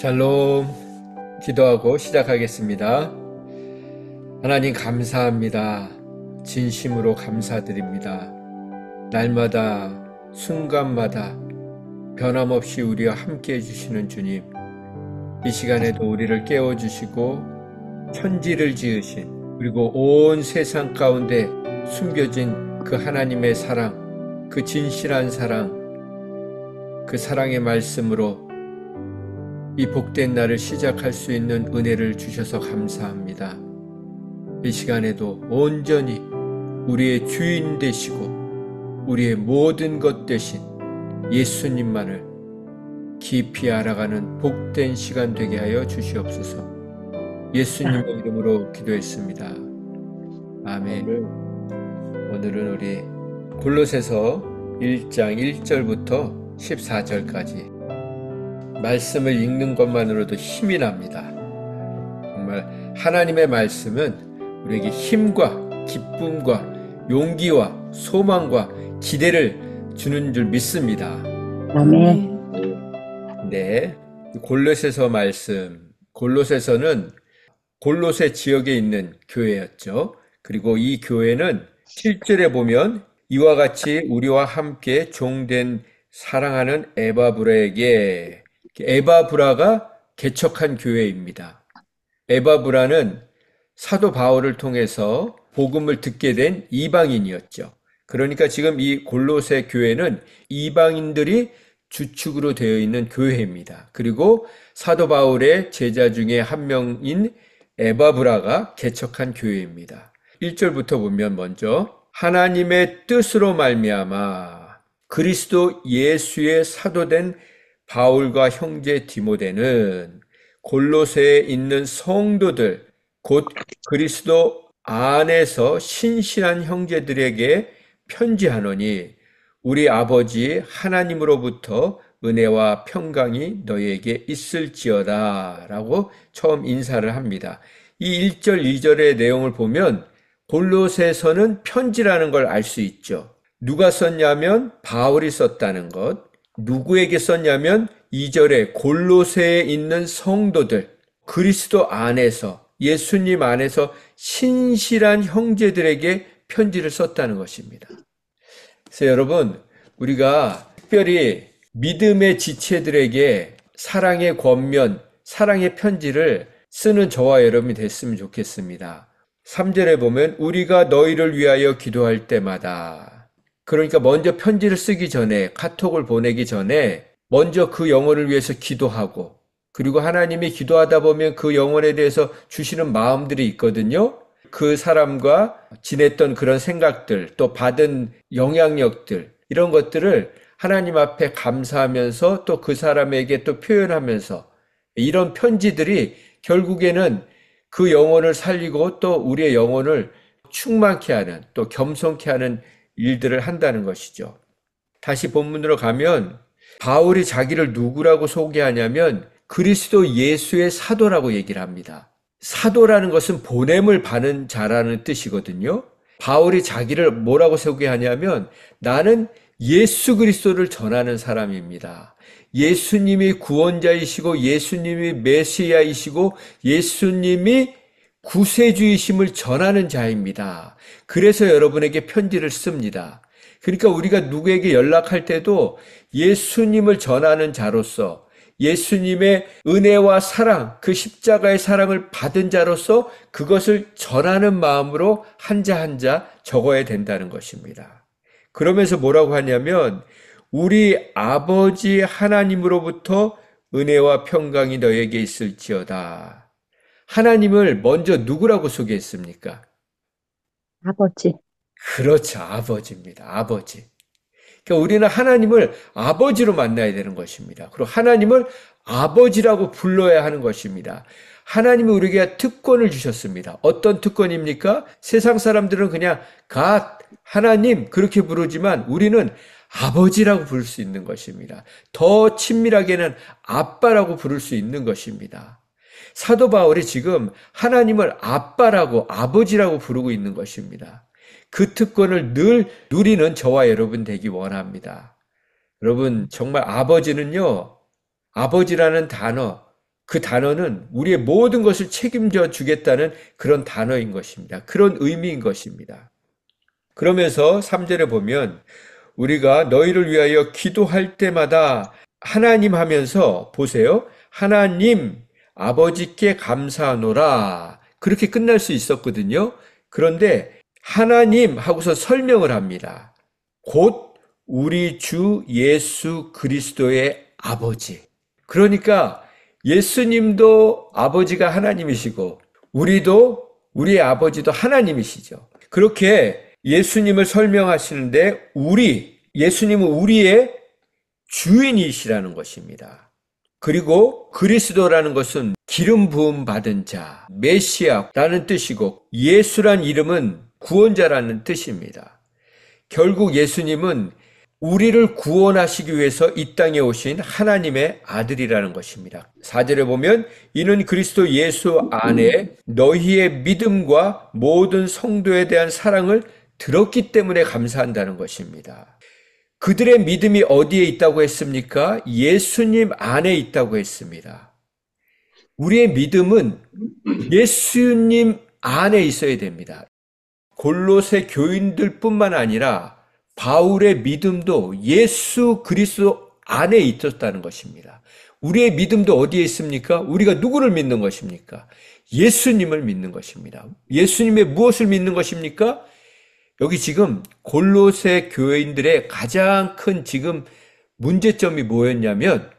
샬롬, 기도하고 시작하겠습니다. 하나님 감사합니다. 진심으로 감사드립니다. 날마다 순간마다 변함없이 우리와 함께 해주시는 주님, 이 시간에도 우리를 깨워주시고 편지를 지으신, 그리고 온 세상 가운데 숨겨진 그 하나님의 사랑, 그 진실한 사랑, 그 사랑의 말씀으로 이 복된 날을 시작할 수 있는 은혜를 주셔서 감사합니다. 이 시간에도 온전히 우리의 주인 되시고 우리의 모든 것 되신 예수님만을 깊이 알아가는 복된 시간 되게 하여 주시옵소서. 예수님의 이름으로 기도했습니다. 아멘. 오늘은 우리 골로새서 1장 1절부터 14절까지 말씀을 읽는 것만으로도 힘이 납니다. 정말 하나님의 말씀은 우리에게 힘과 기쁨과 용기와 소망과 기대를 주는 줄 믿습니다. 아멘. 네, 골로새서 말씀. 골로새서는 골로새 지역에 있는 교회였죠. 그리고 이 교회는 7절에 보면 이와 같이 우리와 함께 종된 사랑하는 에바브라에게, 에바브라가 개척한 교회입니다. 에바브라는 사도 바울을 통해서 복음을 듣게 된 이방인이었죠. 그러니까 지금 이 골로새 교회는 이방인들이 주축으로 되어 있는 교회입니다. 그리고 사도 바울의 제자 중에 한 명인 에바브라가 개척한 교회입니다. 1절부터 보면 먼저 하나님의 뜻으로 말미암아 그리스도 예수의 사도된 바울과 형제 디모데는 골로새에 있는 성도들, 곧 그리스도 안에서 신실한 형제들에게 편지하노니 우리 아버지 하나님으로부터 은혜와 평강이 너희에게 있을지어다 라고 처음 인사를 합니다. 이 1절, 2절의 내용을 보면 골로새서는 편지라는 걸 알 수 있죠. 누가 썼냐면 바울이 썼다는 것. 누구에게 썼냐면 2절에 골로새에 있는 성도들, 그리스도 안에서, 예수님 안에서 신실한 형제들에게 편지를 썼다는 것입니다. 그래서 여러분, 우리가 특별히 믿음의 지체들에게 사랑의 권면, 사랑의 편지를 쓰는 저와 여러분이 됐으면 좋겠습니다. 3절에 보면 우리가 너희를 위하여 기도할 때마다, 그러니까 먼저 편지를 쓰기 전에, 카톡을 보내기 전에 먼저 그 영혼을 위해서 기도하고, 그리고 하나님이 기도하다 보면 그 영혼에 대해서 주시는 마음들이 있거든요. 그 사람과 지냈던 그런 생각들, 또 받은 영향력들, 이런 것들을 하나님 앞에 감사하면서 또 그 사람에게 또 표현하면서, 이런 편지들이 결국에는 그 영혼을 살리고 또 우리의 영혼을 충만케 하는, 또 겸손케 하는 일들을 한다는 것이죠. 다시 본문으로 가면 바울이 자기를 누구라고 소개하냐면 그리스도 예수의 사도라고 얘기를 합니다. 사도라는 것은 보냄을 받은 자라는 뜻이거든요. 바울이 자기를 뭐라고 소개하냐면 나는 예수 그리스도를 전하는 사람입니다. 예수님이 구원자이시고 예수님이 메시아이시고 예수님이 구세주이심을 전하는 자입니다. 그래서 여러분에게 편지를 씁니다. 그러니까 우리가 누구에게 연락할 때도 예수님을 전하는 자로서, 예수님의 은혜와 사랑, 그 십자가의 사랑을 받은 자로서 그것을 전하는 마음으로 한자 한자 적어야 된다는 것입니다. 그러면서 뭐라고 하냐면 우리 아버지 하나님으로부터 은혜와 평강이 너에게 있을지어다. 하나님을 먼저 누구라고 소개했습니까? 아버지. 그렇죠. 아버지입니다. 아버지. 그러니까 우리는 하나님을 아버지로 만나야 되는 것입니다. 그리고 하나님을 아버지라고 불러야 하는 것입니다. 하나님이 우리에게 특권을 주셨습니다. 어떤 특권입니까? 세상 사람들은 그냥 갓, 하나님 그렇게 부르지만 우리는 아버지라고 부를 수 있는 것입니다. 더 친밀하게는 아빠라고 부를 수 있는 것입니다. 사도 바울이 지금 하나님을 아빠라고, 아버지라고 부르고 있는 것입니다. 그 특권을 늘 누리는 저와 여러분 되기 원합니다. 여러분, 정말 아버지는요, 아버지라는 단어, 그 단어는 우리의 모든 것을 책임져 주겠다는 그런 단어인 것입니다. 그런 의미인 것입니다. 그러면서 3절에 보면 우리가 너희를 위하여 기도할 때마다 하나님 하면서 보세요. 하나님 아버지께 감사하노라. 그렇게 끝날 수 있었거든요. 그런데 하나님 하고서 설명을 합니다. 곧 우리 주 예수 그리스도의 아버지. 그러니까 예수님도 아버지가 하나님이시고 우리도 우리의 아버지도 하나님이시죠. 그렇게 예수님을 설명하시는데 예수님은 우리의 주인이시라는 것입니다. 그리고 그리스도라는 것은 기름 부음 받은 자, 메시아라는 뜻이고 예수란 이름은 구원자라는 뜻입니다. 결국 예수님은 우리를 구원하시기 위해서 이 땅에 오신 하나님의 아들이라는 것입니다. 4절에 보면 이는 그리스도 예수 안에 너희의 믿음과 모든 성도에 대한 사랑을 들었기 때문에 감사한다는 것입니다. 그들의 믿음이 어디에 있다고 했습니까? 예수님 안에 있다고 했습니다. 우리의 믿음은 예수님 안에 있어야 됩니다. 골로새 교인들뿐만 아니라 바울의 믿음도 예수 그리스도 안에 있었다는 것입니다. 우리의 믿음도 어디에 있습니까? 우리가 누구를 믿는 것입니까? 예수님을 믿는 것입니다. 예수님의 무엇을 믿는 것입니까? 여기 지금 골로새 교인들의 가장 큰 지금 문제점이 뭐였냐면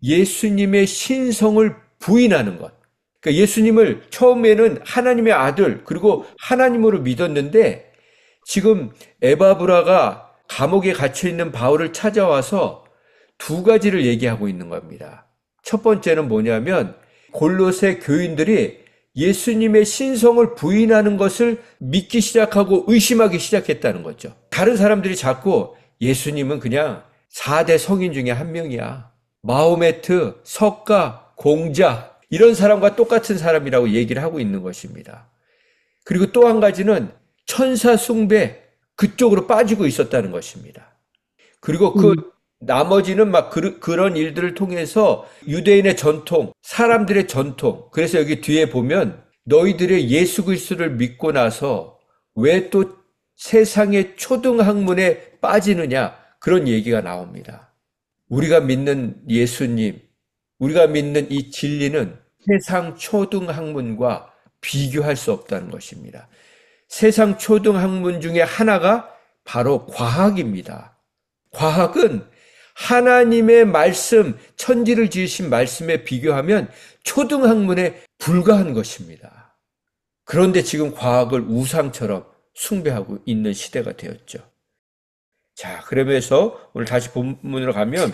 예수님의 신성을 부인하는 것. 그러니까 예수님을 처음에는 하나님의 아들 그리고 하나님으로 믿었는데 지금 에바브라가 감옥에 갇혀 있는 바울을 찾아와서 두 가지를 얘기하고 있는 겁니다. 첫 번째는 뭐냐면 골로새 교인들이 예수님의 신성을 부인하는 것을 믿기 시작하고 의심하기 시작했다는 거죠. 다른 사람들이 자꾸 예수님은 그냥 4대 성인 중에 한 명이야. 마호메트, 석가, 공자 이런 사람과 똑같은 사람이라고 얘기를 하고 있는 것입니다. 그리고 또 한 가지는 천사 숭배 그쪽으로 빠지고 있었다는 것입니다. 그리고 나머지는 막 그런 일들을 통해서 유대인의 전통, 사람들의 전통. 그래서 여기 뒤에 보면 너희들의 예수 그리스도를 믿고 나서 왜 또 세상의 초등학문에 빠지느냐 그런 얘기가 나옵니다. 우리가 믿는 예수님, 우리가 믿는 이 진리는 세상 초등학문과 비교할 수 없다는 것입니다. 세상 초등학문 중에 하나가 바로 과학입니다. 과학은 하나님의 말씀, 천지를 지으신 말씀에 비교하면 초등학문에 불과한 것입니다. 그런데 지금 과학을 우상처럼 숭배하고 있는 시대가 되었죠. 자, 그러면서 오늘 다시 본문으로 가면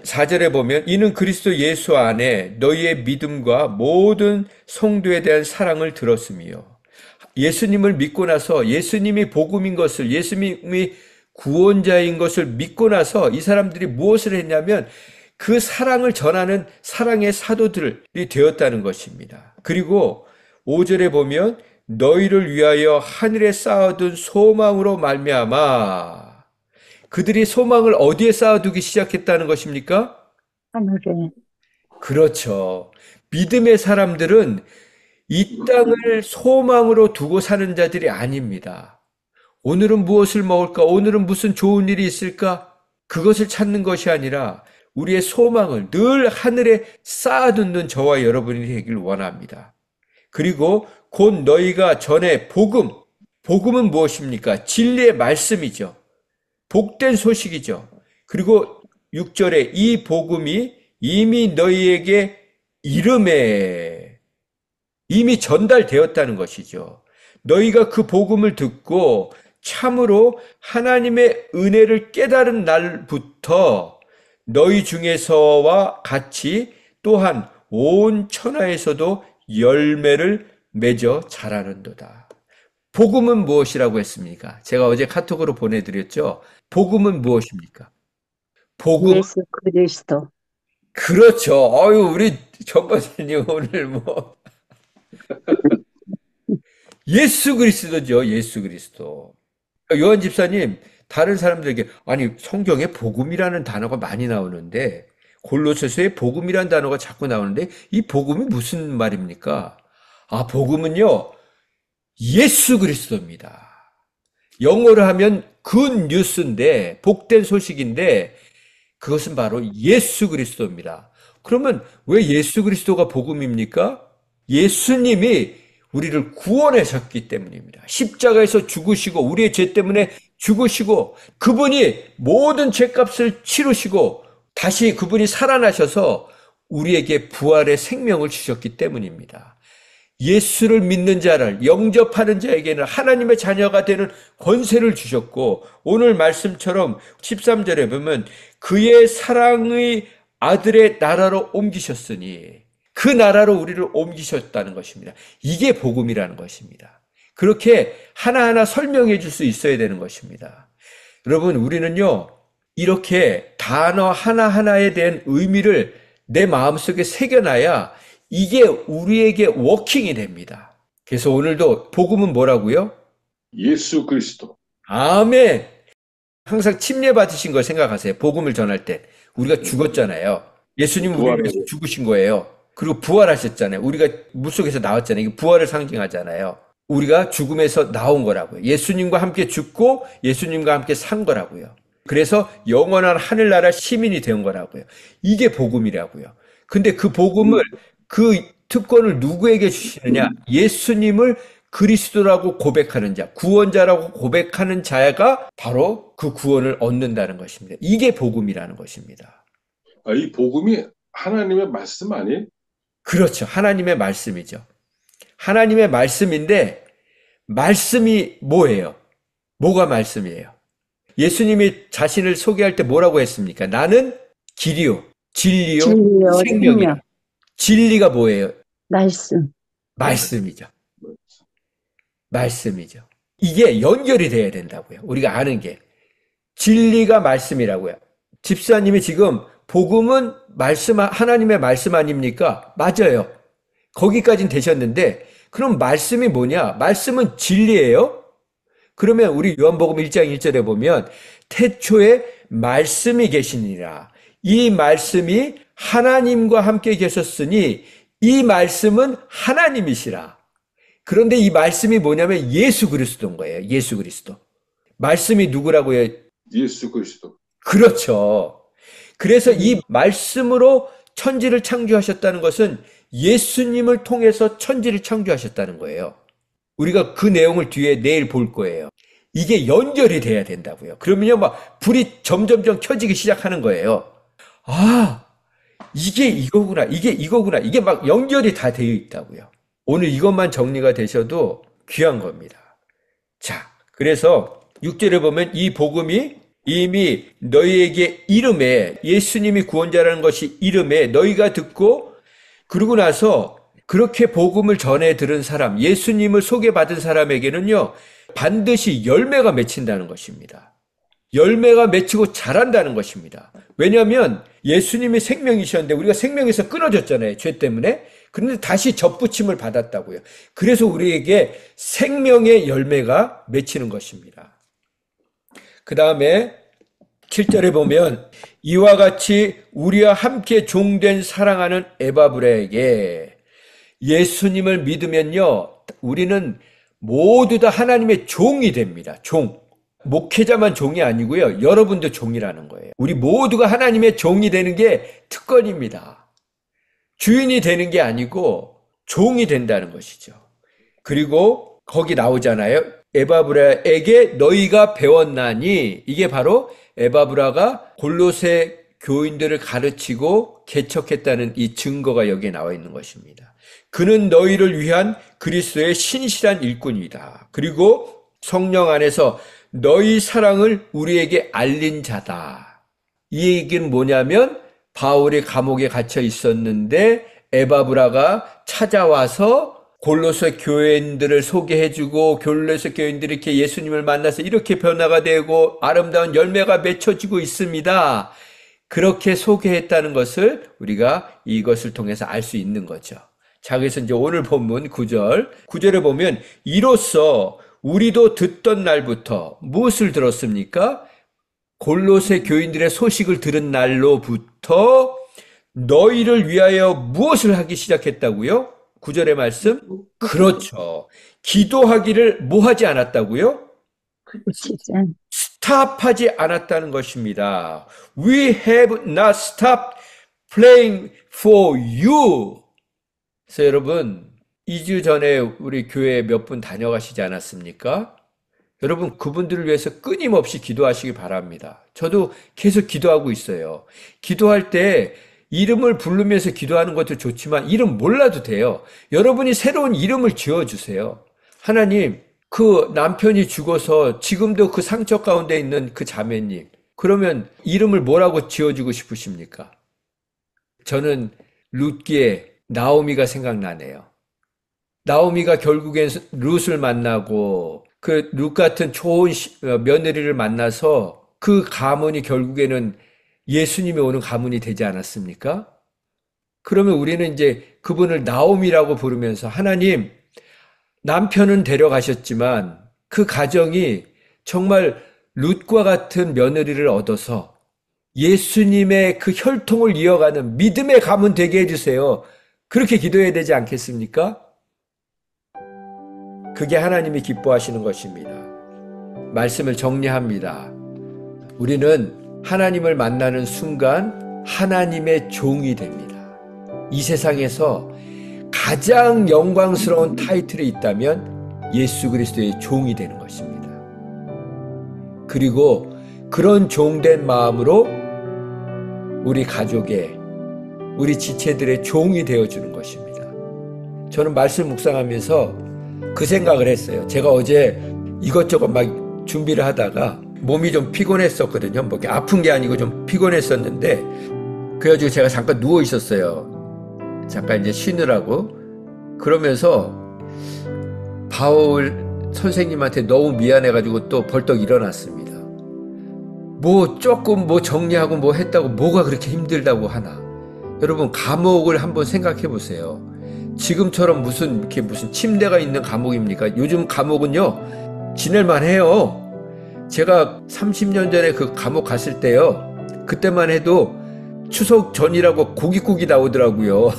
4절에 보면 이는 그리스도 예수 안에 너희의 믿음과 모든 성도에 대한 사랑을 들었으며 예수님을 믿고 나서 예수님이 복음인 것을 예수님이 구원자인 것을 믿고 나서 이 사람들이 무엇을 했냐면 그 사랑을 전하는 사랑의 사도들이 되었다는 것입니다. 그리고 5절에 보면 너희를 위하여 하늘에 쌓아둔 소망으로 말미암아 그들이 소망을 어디에 쌓아두기 시작했다는 것입니까? 하늘에. 그렇죠. 믿음의 사람들은 이 땅을 소망으로 두고 사는 자들이 아닙니다. 오늘은 무엇을 먹을까? 오늘은 무슨 좋은 일이 있을까? 그것을 찾는 것이 아니라 우리의 소망을 늘 하늘에 쌓아두는 저와 여러분이 되길 원합니다. 그리고 곧 너희가 전에 복음은 무엇입니까? 진리의 말씀이죠. 복된 소식이죠. 그리고 6절에 이 복음이 이미 너희에게 이미 전달되었다는 것이죠. 너희가 그 복음을 듣고 참으로 하나님의 은혜를 깨달은 날부터 너희 중에서와 같이 또한 온 천하에서도 열매를 맺어 자라는도다. 복음은 무엇이라고 했습니까? 제가 어제 카톡으로 보내드렸죠. 복음은 무엇입니까? 복음 예수 그리스도. 그렇죠. 우리 전반사님 오늘 예수 그리스도죠. 예수 그리스도. 요한 집사님, 다른 사람들에게 아니 성경에 복음이라는 단어가 많이 나오는데 골로새서에 복음이란 단어가 자꾸 나오는데 이 복음이 무슨 말입니까? 아, 복음은요, 예수 그리스도입니다. 영어로 하면 굿 뉴스인데, 복된 소식인데, 그것은 바로 예수 그리스도입니다. 그러면 왜 예수 그리스도가 복음입니까? 예수님이 우리를 구원하셨기 때문입니다. 십자가에서 죽으시고, 우리의 죄 때문에 죽으시고, 그분이 모든 죄값을 치르시고, 다시 그분이 살아나셔서 우리에게 부활의 생명을 주셨기 때문입니다. 예수를 믿는 자를 영접하는 자에게는 하나님의 자녀가 되는 권세를 주셨고, 오늘 말씀처럼 13절에 보면 그의 사랑의 아들의 나라로 옮기셨으니 그 나라로 우리를 옮기셨다는 것입니다. 이게 복음이라는 것입니다. 그렇게 하나하나 설명해 줄 수 있어야 되는 것입니다. 여러분, 우리는요, 이렇게 단어 하나하나에 대한 의미를 내 마음속에 새겨놔야 이게 우리에게 워킹이 됩니다. 그래서 오늘도 복음은 뭐라고요? 예수 그리스도. 아멘. 항상 침례 받으신 걸 생각하세요. 복음을 전할 때. 우리가 죽었잖아요. 예수님 우리를 위해서 죽으신 거예요. 그리고 부활하셨잖아요. 우리가 물속에서 나왔잖아요. 이게 부활을 상징하잖아요. 우리가 죽음에서 나온 거라고요. 예수님과 함께 죽고 예수님과 함께 산 거라고요. 그래서 영원한 하늘나라 시민이 된 거라고요. 이게 복음이라고요. 근데 그 복음을, 그 특권을 누구에게 주시느냐? 예수님을 그리스도라고 고백하는 자, 구원자라고 고백하는 자가 바로 그 구원을 얻는다는 것입니다. 이게 복음이라는 것입니다. 아, 이 복음이 하나님의 말씀 아니에요? 그렇죠. 하나님의 말씀이죠. 하나님의 말씀인데, 말씀이 뭐예요? 뭐가 말씀이에요? 예수님이 자신을 소개할 때 뭐라고 했습니까? 나는 길이요, 진리요, 생명이요. 진리가 뭐예요? 말씀이죠. 말씀이죠. 이게 연결이 돼야 된다고요. 우리가 아는 게. 진리가 말씀이라고요. 집사님이 지금 복음은 말씀, 하나님의 말씀 아닙니까? 맞아요. 거기까진 되셨는데, 그럼 말씀이 뭐냐? 말씀은 진리예요? 그러면 우리 요한복음 1장 1절에 보면 태초에 말씀이 계시니라. 이 말씀이 하나님과 함께 계셨으니 이 말씀은 하나님이시라. 그런데 이 말씀이 뭐냐면 예수 그리스도인 거예요. 예수 그리스도. 말씀이 누구라고요? 예수 그리스도. 그렇죠. 그래서 이 말씀으로 천지를 창조하셨다는 것은 예수님을 통해서 천지를 창조하셨다는 거예요. 우리가 그 내용을 뒤에 내일 볼 거예요. 이게 연결이 돼야 된다고요. 그러면요, 막 불이 점점점 켜지기 시작하는 거예요. 아, 이게 이거구나. 이게 이거구나. 이게 막 연결이 다 되어 있다고요. 오늘 이것만 정리가 되셔도 귀한 겁니다. 자, 그래서 6절에 보면 이 복음이 이미 너희에게 이름에, 예수님이 구원자라는 것이 이름에 너희가 듣고, 그러고 나서 그렇게 복음을 전해 들은 사람, 예수님을 소개받은 사람에게는요, 반드시 열매가 맺힌다는 것입니다. 열매가 맺히고 자란다는 것입니다. 왜냐하면 예수님이 생명이셨는데 우리가 생명에서 끊어졌잖아요. 죄 때문에. 그런데 다시 접붙임을 받았다고요. 그래서 우리에게 생명의 열매가 맺히는 것입니다. 그 다음에 7절에 보면 이와 같이 우리와 함께 종된 사랑하는 에바브라에게, 예수님을 믿으면요, 우리는 모두 다 하나님의 종이 됩니다. 종. 목회자만 종이 아니고요, 여러분도 종이라는 거예요. 우리 모두가 하나님의 종이 되는 게 특권입니다. 주인이 되는 게 아니고 종이 된다는 것이죠. 그리고 거기 나오잖아요. 에바브라에게 너희가 배웠나니, 이게 바로 에바브라가 골로새 교인들을 가르치고 개척했다는 이 증거가 여기에 나와 있는 것입니다. 그는 너희를 위한 그리스도의 신실한 일꾼이다. 그리고 성령 안에서 너희 사랑을 우리에게 알린 자다. 이 얘기는 뭐냐면 바울이 감옥에 갇혀 있었는데 에바브라가 찾아와서 골로새 교인들을 소개해주고, 골로새 교인들이 이렇게 예수님을 만나서 이렇게 변화가 되고 아름다운 열매가 맺혀지고 있습니다. 그렇게 소개했다는 것을 우리가 이것을 통해서 알 수 있는 거죠. 자, 그래서 이제 오늘 본문 9절에 보면 이로써 우리도 듣던 날부터 무엇을 들었습니까? 골로새 교인들의 소식을 들은 날로부터 너희를 위하여 무엇을 하기 시작했다고요? 9절의 말씀? 그렇죠. 기도하기를 뭐 하지 않았다고요? 그치지. 스탑하지 않았다는 것입니다. We have not stopped praying for you. 그래서 여러분, 2주 전에 우리 교회 몇 분 다녀가시지 않았습니까? 여러분, 그분들을 위해서 끊임없이 기도하시기 바랍니다. 저도 계속 기도하고 있어요. 기도할 때 이름을 부르면서 기도하는 것도 좋지만 이름 몰라도 돼요. 여러분이 새로운 이름을 지어주세요. 하나님, 그 남편이 죽어서 지금도 그 상처 가운데 있는 그 자매님, 그러면 이름을 뭐라고 지어주고 싶으십니까? 저는 룻기의 나오미가 생각나네요. 나오미가 결국엔 룻을 만나고 그 룻 같은 좋은 며느리를 만나서 그 가문이 결국에는 예수님이 오는 가문이 되지 않았습니까? 그러면 우리는 이제 그분을 나오미라고 부르면서 하나님, 남편은 데려가셨지만 그 가정이 정말 룻과 같은 며느리를 얻어서 예수님의 그 혈통을 이어가는 믿음의 가문 되게 해주세요. 그렇게 기도해야 되지 않겠습니까? 그게 하나님이 기뻐하시는 것입니다. 말씀을 정리합니다. 우리는 하나님을 만나는 순간 하나님의 종이 됩니다. 이 세상에서 가장 영광스러운 타이틀이 있다면 예수 그리스도의 종이 되는 것입니다. 그리고 그런 종된 마음으로 우리 가족의, 우리 지체들의 종이 되어주는 것입니다. 저는 말씀 묵상하면서 그 생각을 했어요. 제가 어제 이것저것 막 준비를 하다가 몸이 좀 피곤했었거든요. 뭐 아픈 게 아니고 좀 피곤했었는데, 그래가지고 제가 잠깐 누워 있었어요. 잠깐 이제 쉬느라고. 그러면서 바울 선생님한테 너무 미안해가지고 또 벌떡 일어났습니다. 뭐 조금 뭐 정리하고 뭐 했다고 뭐가 그렇게 힘들다고 하나. 여러분, 감옥을 한번 생각해 보세요. 지금처럼 이렇게 무슨 침대가 있는 감옥입니까? 요즘 감옥은요, 지낼만 해요. 제가 30년 전에 그 감옥 갔을 때요, 그때만 해도 추석 전이라고 고깃국이 나오더라고요.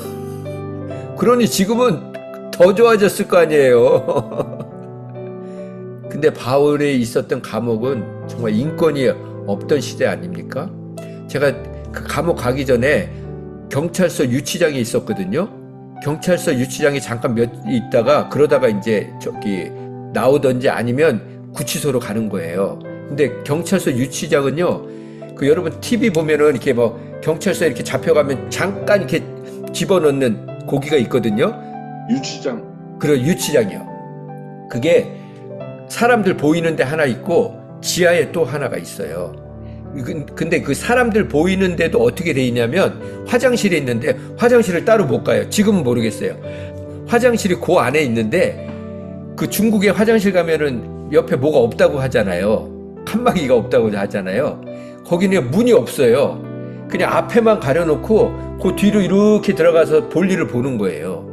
그러니 지금은 더 좋아졌을 거 아니에요. 근데 바울이 있었던 감옥은 정말 인권이 없던 시대 아닙니까? 제가 그 감옥 가기 전에 경찰서 유치장에 있었거든요. 경찰서 유치장에 잠깐 있다가 그러다가 이제 나오던지 아니면 구치소로 가는 거예요. 근데 경찰서 유치장은요, 그 여러분 TV 보면은 이렇게 뭐 경찰서 이렇게 잡혀가면 잠깐 이렇게 집어넣는 고기가 있거든요. 유치장. 그런 유치장이요. 그게 사람들 보이는 데 하나 있고 지하에 또 하나가 있어요. 근데 그 사람들 보이는 데도 어떻게 돼 있냐면 화장실이 있는데 화장실을 따로 못 가요. 지금은 모르겠어요. 화장실이 그 안에 있는데, 그 중국의 화장실 가면은 옆에 뭐가 없다고 하잖아요. 칸막이가 없다고 하잖아요. 거기는 문이 없어요. 그냥 앞에만 가려놓고 그 뒤로 이렇게 들어가서 볼일을 보는 거예요.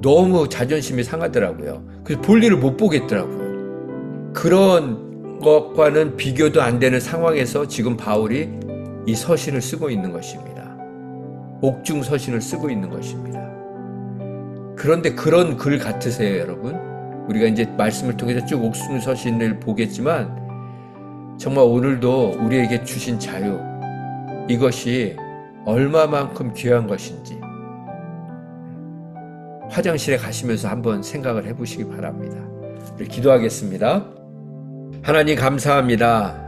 너무 자존심이 상하더라고요. 그래서 볼일을 못 보겠더라고요. 그런 것과는 비교도 안 되는 상황에서 지금 바울이 이 서신을 쓰고 있는 것입니다. 옥중 서신을 쓰고 있는 것입니다. 그런데 그런 글 같으세요, 여러분? 우리가 이제 말씀을 통해서 쭉 옥중 서신을 보겠지만, 정말 오늘도 우리에게 주신 자유, 이것이 얼마만큼 귀한 것인지 화장실에 가시면서 한번 생각을 해보시기 바랍니다. 우리 기도하겠습니다. 하나님 감사합니다.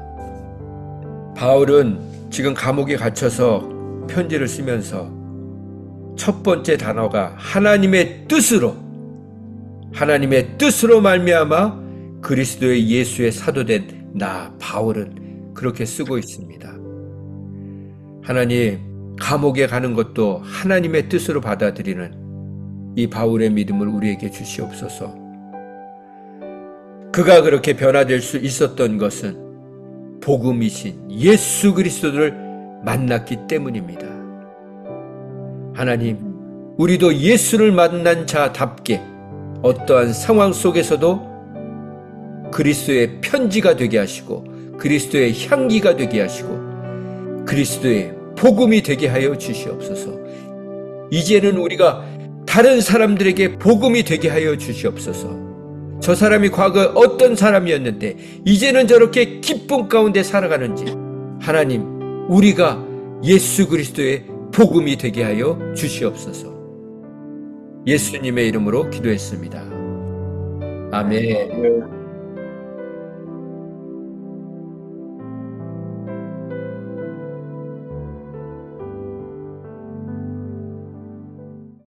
바울은 지금 감옥에 갇혀서 편지를 쓰면서 첫 번째 단어가 하나님의 뜻으로 말미암아 그리스도의 예수의 사도된 나 바울은 그렇게 쓰고 있습니다. 하나님, 감옥에 가는 것도 하나님의 뜻으로 받아들이는 이 바울의 믿음을 우리에게 주시옵소서. 그가 그렇게 변화될 수 있었던 것은 복음이신 예수 그리스도를 만났기 때문입니다. 하나님, 우리도 예수를 만난 자답게 어떠한 상황 속에서도 그리스도의 편지가 되게 하시고 그리스도의 향기가 되게 하시고 그리스도의 복음이 되게 하여 주시옵소서. 이제는 우리가 다른 사람들에게 복음이 되게 하여 주시옵소서. 저 사람이 과거에 어떤 사람이었는데 이제는 저렇게 기쁨 가운데 살아가는지 하나님, 우리가 예수 그리스도의 복음이 되게 하여 주시옵소서. 예수님의 이름으로 기도했습니다. 아멘. 네.